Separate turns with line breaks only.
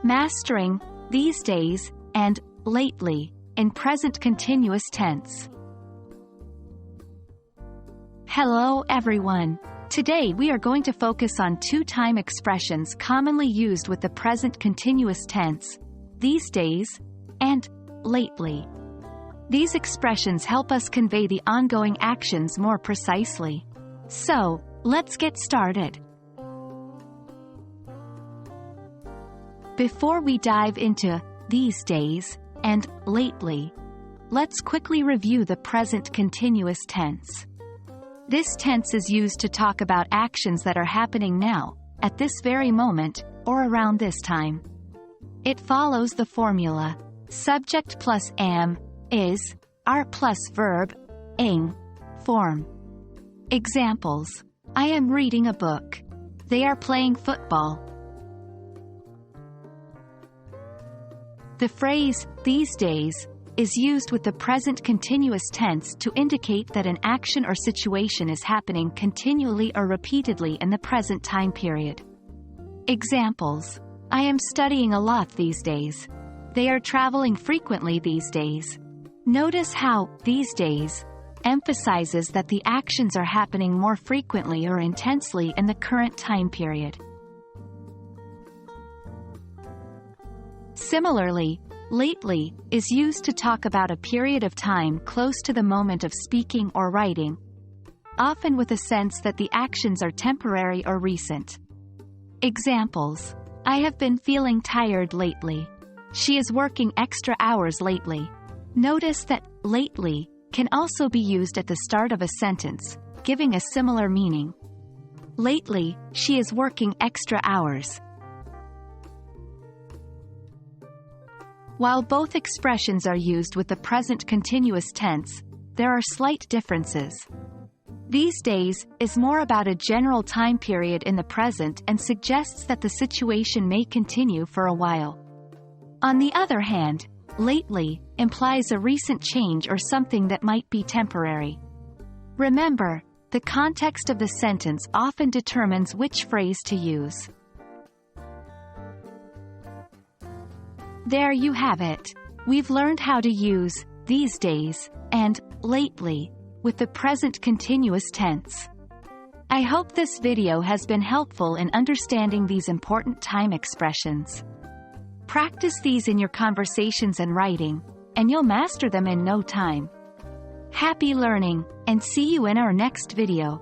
Mastering these days and lately in present continuous tense. Hello everyone. Today we are going to focus on two time expressions commonly used with the present continuous tense, these days and lately. These expressions help us convey the ongoing actions more precisely. So, let's get started. Before we dive into these days and lately, let's quickly review the present continuous tense. This tense is used to talk about actions that are happening now, at this very moment, or around this time. It follows the formula: subject plus am, is, are plus verb, ing, form. Examples: I am reading a book. They are playing football. The phrase, these days, is used with the present continuous tense to indicate that an action or situation is happening continually or repeatedly in the present time period. Examples: I am studying a lot these days. They are traveling frequently these days. Notice how these days emphasizes that the actions are happening more frequently or intensely in the current time period. Similarly, lately is used to talk about a period of time close to the moment of speaking or writing, often with a sense that the actions are temporary or recent. Examples: I have been feeling tired lately. She is working extra hours lately. Notice that lately can also be used at the start of a sentence, giving a similar meaning. Lately, she is working extra hours. While both expressions are used with the present continuous tense, there are slight differences. These days is more about a general time period in the present and suggests that the situation may continue for a while. On the other hand, lately implies a recent change or something that might be temporary. Remember, the context of the sentence often determines which phrase to use. There you have it. We've learned how to use these days and lately with the present continuous tense. I hope this video has been helpful in understanding these important time expressions. Practice these in your conversations and writing, and you'll master them in no time. Happy learning, and see you in our next video.